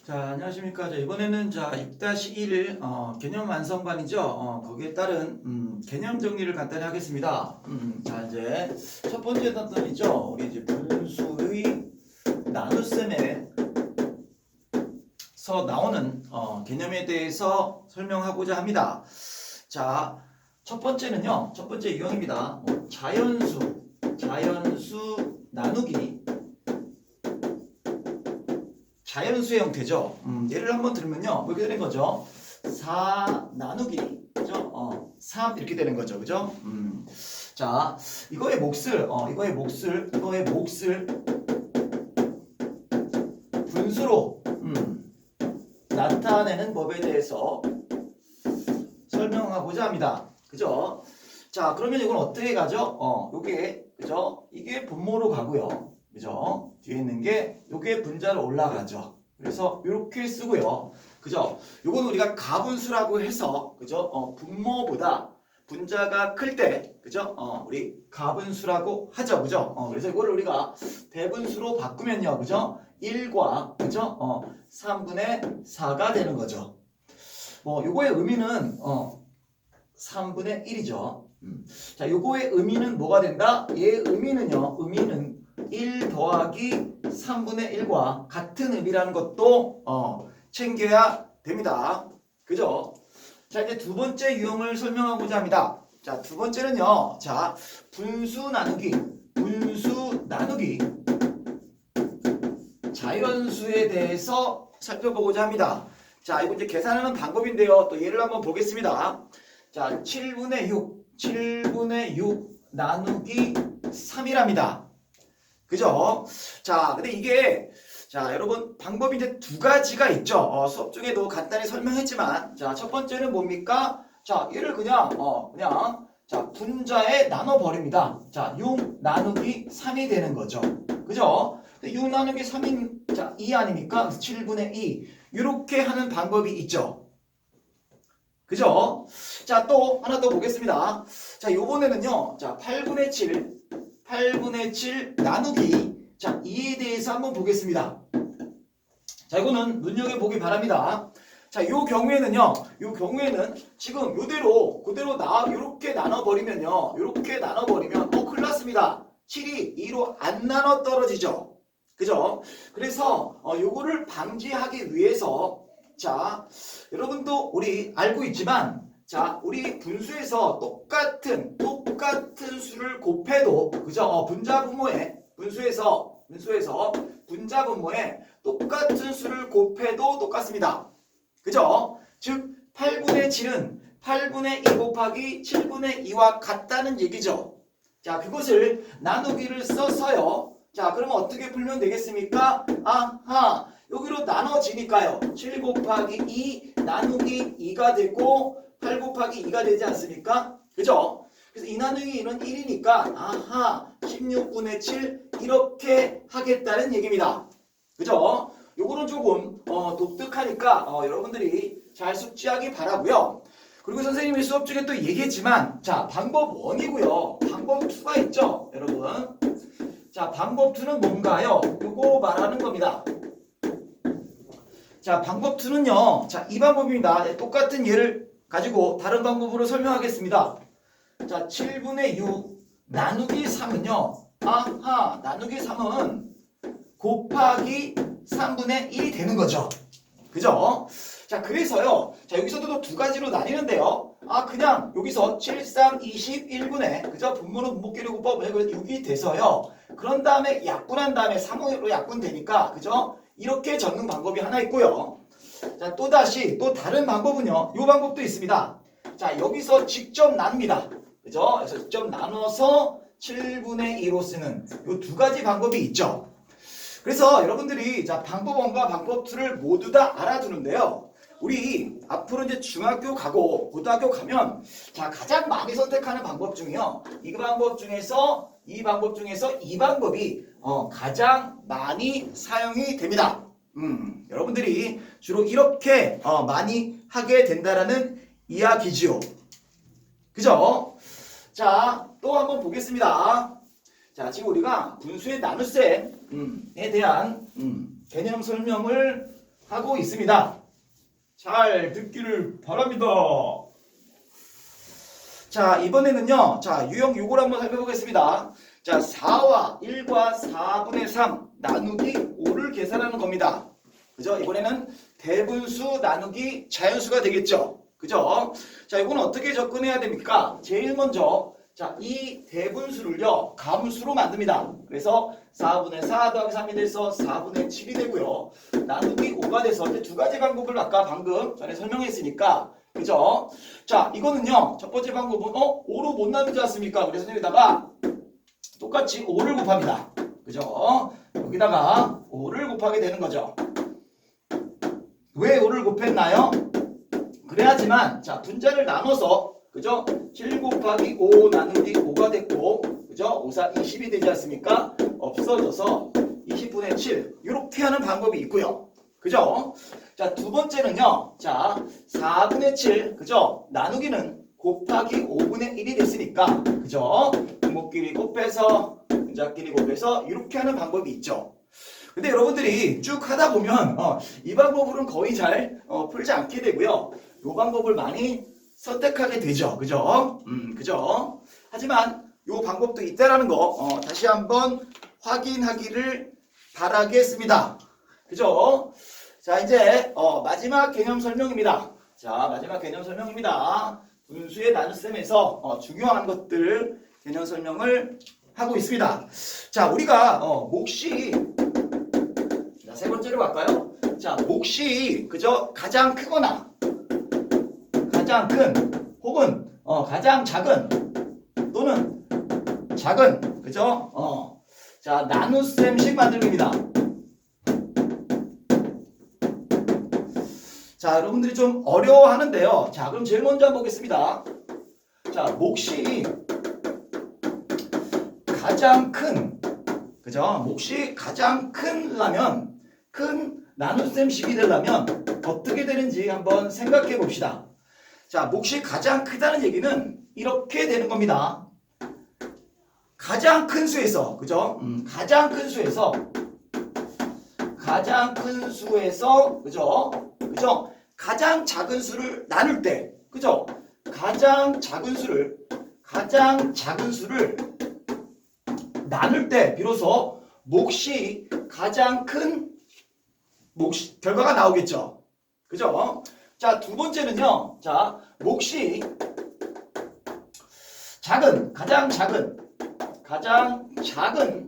자, 안녕하십니까. 자, 이번에는 자, 6-1 개념 완성반이죠. 거기에 따른 개념 정리를 간단히 하겠습니다. 자, 이제 첫 번째 단점이죠. 우리 이제 분수의 나눗셈에서 나오는 개념에 대해서 설명하고자 합니다. 자, 첫 번째는요. 첫 번째 유형입니다. 자연수 나누기. 자연수의 형태죠. 예를 한번 들면요. 뭐 이렇게 되는 거죠. 4 나누기, 그죠? 3 이렇게 되는 거죠. 그죠? 자, 이거의 몫을 분수로 나타내는 법에 대해서 설명하고자 합니다. 그죠? 자, 그러면 이건 어떻게 가죠? 요게, 그죠? 이게 분모로 가고요. 그죠? 뒤에 있는 게 요게 분자로 올라가죠. 그래서 이렇게 쓰고요. 그죠? 요건 우리가 가분수라고 해서 그죠? 분모보다 분자가 클 때 그죠? 우리 가분수라고 하죠. 그죠? 그래서 이거를 우리가 대분수로 바꾸면요. 그죠? 1과 그죠? 3분의 4가 되는 거죠. 뭐 요거의 의미는 3분의 1이죠. 자, 요거의 의미는 뭐가 된다? 얘의 의미는요. 의미는 1 더하기 3분의 1과 같은 의미라는 것도 챙겨야 됩니다. 그죠? 자, 이제 두 번째 유형을 설명하고자 합니다. 자, 두 번째는요. 자, 분수 나누기 자연수에 대해서 살펴보고자 합니다. 자, 이거 이제 계산하는 방법인데요. 또 예를 한번 보겠습니다. 자, 7분의 6 나누기 3이랍니다. 그죠? 자, 근데 이게 자, 여러분 방법이 이제 두 가지가 있죠. 수업 중에도 간단히 설명했지만 자, 첫 번째는 뭡니까? 자, 얘를 그냥 자, 분자에 나눠 버립니다. 자, 6 나누기 3이 되는 거죠. 그죠? 6 나누기 3인 자, 2 아닙니까? 7분의 2. 이렇게 하는 방법이 있죠. 그죠? 자, 또 하나 더 보겠습니다. 자, 요번에는요. 자, 8분의 7 나누기 자, 2에 대해서 한번 보겠습니다. 자, 이거는 눈여겨보기 바랍니다. 자, 요 경우에는 지금 그대로 요렇게 나눠버리면요. 큰일 났습니다. 7이 2로 안 나눠 떨어지죠. 그죠? 그래서 요거를 방지하기 위해서 자, 여러분도 우리 알고 있지만 자, 우리 분수에서 똑같은 수를 곱해도 그죠? 분자 분모에 분수에서 분자 분모에 똑같은 수를 곱해도 똑같습니다. 그죠? 즉 8분의 7은 8분의 2 곱하기 7분의 2와 같다는 얘기죠. 자, 그것을 나누기를 써서요. 자, 그러면 어떻게 풀면 되겠습니까? 아하, 여기로 나눠지니까요. 7 곱하기 2 나누기 2가 되고 8 곱하기 2가 되지 않습니까? 그죠? 그래서 2 나누기 2는 1이니까 아하 16분의 7 이렇게 하겠다는 얘기입니다. 그죠? 요거는 조금 독특하니까 여러분들이 잘 숙지하기 바라고요. 그리고 선생님이 수업 중에 또 얘기했지만 자, 방법 1이고요. 방법 2가 있죠, 여러분. 자, 방법 2는 뭔가요? 요거 말하는 겁니다. 자, 방법 2는요. 자, 이 방법입니다. 똑같은 예를 가지고 다른 방법으로 설명하겠습니다. 자, 7분의 6 나누기 3은요. 아하, 나누기 3은 곱하기 3분의 1이 되는 거죠. 그죠? 자, 그래서요. 자, 여기서도 또 두 가지로 나뉘는데요. 그냥 여기서 7, 3, 21분의 그죠? 분모는 분모끼리고법 6이 돼서요. 그런 다음에 약분한 다음에 3으로 약분되니까 그죠? 이렇게 적는 방법이 하나 있고요. 자, 또 다른 방법은요. 이 방법도 있습니다. 자, 여기서 직접 나눕니다. 그죠? 그래서 직접 나눠서 7분의 2로 쓰는 이 두 가지 방법이 있죠. 그래서 여러분들이 자, 방법 1과 방법 2를 모두 다 알아두는데요. 우리 앞으로 이제 중학교 가고 고등학교 가면 자, 가장 많이 선택하는 방법 중에요. 이 방법 중에서 이 방법이 가장 많이 사용이 됩니다. 여러분들이 주로 이렇게 많이 하게 된다라는 이야기지요. 그죠? 자, 또 한번 보겠습니다. 자, 지금 우리가 분수의 나눗셈에 대한 개념 설명을 하고 있습니다. 잘 듣기를 바랍니다. 자, 이번에는요. 자, 유형 요걸 한번 살펴보겠습니다. 자, 4와 1과 4분의 3 나누기 5를 계산하는 겁니다. 그죠? 이번에는 대분수 나누기 자연수가 되겠죠. 그죠? 자, 이건 어떻게 접근해야 됩니까? 제일 먼저 자, 이 대분수를요. 감수로 만듭니다. 그래서 4분의 4 더하기 3이 돼서 4분의 7이 되고요. 나누기 5가 돼서 이제 두 가지 방법을 아까 방금 전에 설명했으니까 그죠? 자, 이거는요. 첫 번째 방법은 5로 못 나누지 않습니까? 그래서 여기다가 똑같이 5를 곱합니다. 그죠? 여기다가 5를 곱하게 되는 거죠. 왜 5를 곱했나요? 그래야지만 자, 분자를 나눠서 그죠? 7 곱하기 5 나누기 5가 됐고 그죠? 5, 4, 20이 되지 않습니까? 없어져서 20분의 7 이렇게 하는 방법이 있고요. 그죠? 자, 두 번째는요. 자, 4분의 7 그죠? 나누기는 곱하기 5분의 1이 됐으니까 그죠? 분모끼리 곱해서 분자끼리 곱해서 이렇게 하는 방법이 있죠. 근데 여러분들이 쭉 하다 보면 이 방법으로는 거의 잘 풀지 않게 되고요. 이 방법을 많이 선택하게 되죠. 그죠? 그죠? 하지만 이 방법도 있다라는 거 다시 한번 확인하기를 바라겠습니다. 그죠? 자, 이제 마지막 개념 설명입니다. 자, 마지막 개념 설명입니다. 분수의 나눗셈에서 중요한 것들 개념 설명을 하고 있습니다. 자, 우리가 몫이 자, 세 번째로 갈까요? 자, 몫이 그죠? 가장 크거나 가장 큰 혹은 가장 작은 또는 작은 그죠? 자, 나눗셈식 만들기입니다. 자, 여러분들이 좀 어려워하는데요. 자, 그럼 제일 먼저 한번 보겠습니다. 자, 몫이 가장 큰 그죠? 몫이 가장 큰라면 큰 나눗셈식이 되려면 어떻게 되는지 한번 생각해 봅시다. 자, 몫이 가장 크다는 얘기는 이렇게 되는 겁니다. 가장 큰 수에서 그죠? 가장 큰 수에서 그죠? 그죠? 가장 작은 수를 나눌 때 그죠? 가장 작은 수를 나눌 때 비로소 몫이 가장 큰 결과가 나오겠죠. 그죠? 자, 두 번째는요. 자, 몫이 가장 작은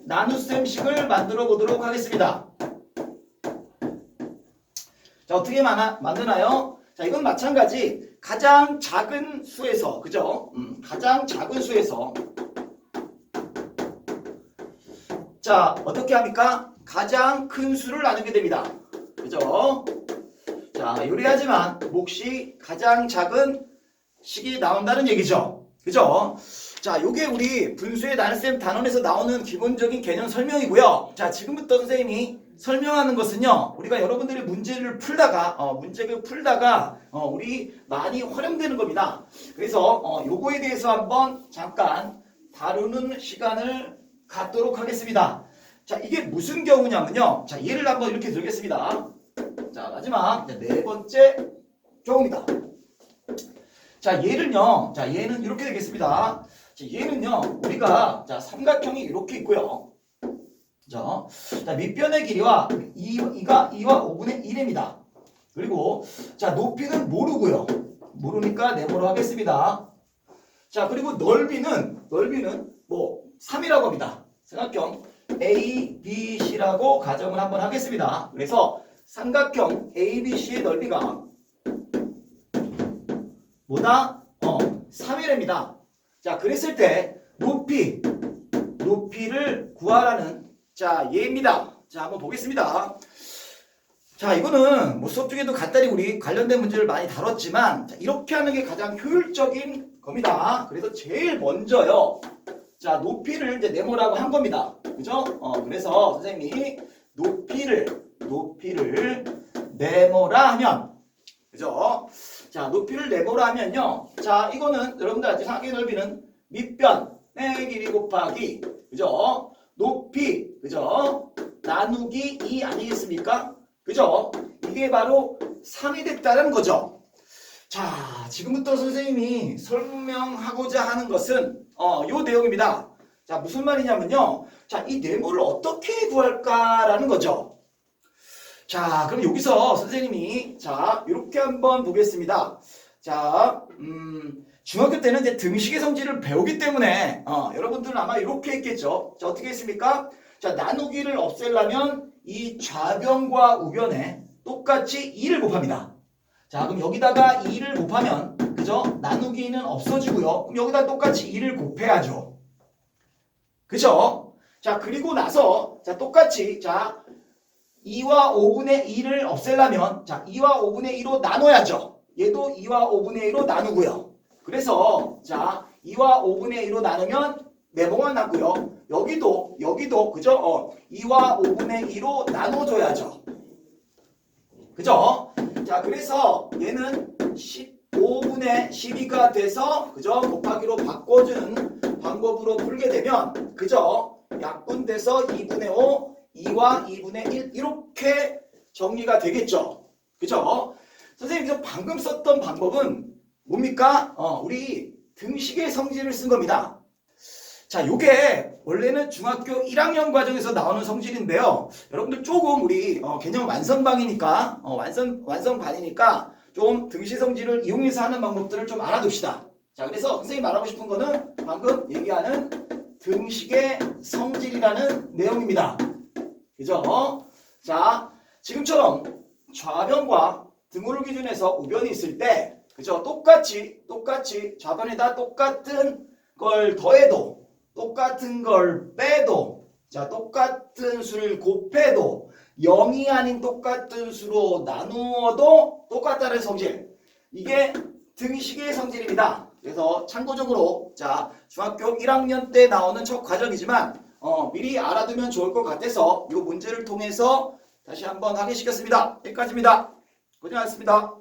나눗셈식을 만들어 보도록 하겠습니다. 자, 어떻게 만드나요? 자, 이건 마찬가지 가장 작은 수에서 그죠? 가장 작은 수에서 자, 어떻게 합니까? 가장 큰 수를 나누게 됩니다. 그죠? 자, 요리하지만 몫이 가장 작은 식이 나온다는 얘기죠. 그죠? 자, 요게 우리 분수의 나눗셈 단원에서 나오는 기본적인 개념 설명이고요. 자, 지금부터 선생님이 설명하는 것은요. 우리가 여러분들이 문제를 풀다가 우리 많이 활용되는 겁니다. 그래서 요거에 대해서 한번 잠깐 다루는 시간을 갖도록 하겠습니다. 자, 이게 무슨 경우냐면요. 자, 예를 한번 이렇게 들겠습니다. 자, 마지막 네 번째 경우입니다. 자, 얘는요. 자, 얘는 이렇게 되겠습니다. 자, 얘는요. 우리가 자, 삼각형이 이렇게 있고요. 자, 밑변의 길이와 2가 2와 5분의 1입니다. 그리고 자, 높이는 모르고요. 모르니까 네모로 하겠습니다. 자, 그리고 넓이는 뭐 3이라고 합니다. 삼각형 A, B, C라고 가정을 한번 하겠습니다. 그래서 삼각형 A, B, C의 넓이가 뭐다? 3이랍니다. 자, 그랬을 때 높이를 구하라는 자, 얘입니다. 자, 한번 보겠습니다. 자, 이거는 뭐 수업 중에도 간단히 우리 관련된 문제를 많이 다뤘지만 자, 이렇게 하는 게 가장 효율적인 겁니다. 그래서 제일 먼저요. 자, 높이를 이제 네모라고 한 겁니다. 그죠? 그래서 선생님이 높이를 네모라 하면 그죠? 자, 높이를 네모라 하면요. 자, 이거는 여러분들 아직 삼각형의 넓이는 밑변의 길이 곱하기 그죠? 높이 그죠? 나누기 2 아니겠습니까? 그죠? 이게 바로 3이 됐다는 거죠. 자, 지금부터 선생님이 설명하고자 하는 것은 요 내용입니다. 자, 무슨 말이냐면요. 자, 이 뇌물을 어떻게 구할까라는 거죠. 자, 그럼 여기서 선생님이 자, 이렇게 한번 보겠습니다. 자, 중학교 때는 이제 등식의 성질을 배우기 때문에 여러분들은 아마 이렇게 했겠죠. 자, 어떻게 했습니까? 자, 나누기를 없애려면 이 좌변과 우변에 똑같이 2를 곱합니다. 자, 그럼 여기다가 2를 곱하면 그죠? 나누기는 없어지고요. 그럼 여기다 똑같이 2를 곱해야죠. 그죠? 자, 그리고 나서 자, 똑같이 자 2와 5분의 2를 없애려면 자 2와 5분의 2로 나눠야죠. 얘도 2와 5분의 2로 나누고요. 그래서 자 2와 5분의 2로 나누면 네모가 났고요. 여기도 그죠? 2와 5분의 2로 나눠줘야죠. 그죠? 자, 그래서 얘는 15분의 12가 돼서 그죠? 곱하기로 바꿔주는 방법으로 풀게 되면 그죠? 약분돼서 2분의 5, 2와 2분의 1 이렇게 정리가 되겠죠. 그죠? 선생님께서 방금 썼던 방법은 뭡니까? 우리 등식의 성질을 쓴 겁니다. 자, 요게 원래는 중학교 1학년 과정에서 나오는 성질인데요. 여러분들 조금 우리 개념 완성반이니까 완성반이니까 좀 등식 성질을 이용해서 하는 방법들을 좀 알아둡시다. 자, 그래서 선생님이 말하고 싶은 거는 방금 얘기하는 등식의 성질이라는 내용입니다. 그죠? 자, 지금처럼 좌변과 등호를 기준해서 우변이 있을 때 그죠? 똑같이 좌변에다 똑같은 걸 더해도 똑같은 걸 빼도 자 똑같은 수를 곱해도 0이 아닌 똑같은 수로 나누어도 똑같다는 성질 이게 등식의 성질입니다. 그래서 참고적으로 자 중학교 1학년 때 나오는 첫 과정이지만 미리 알아두면 좋을 것 같아서 이 문제를 통해서 다시 한번 하게 시켰습니다. 여기까지입니다. 고생하셨습니다.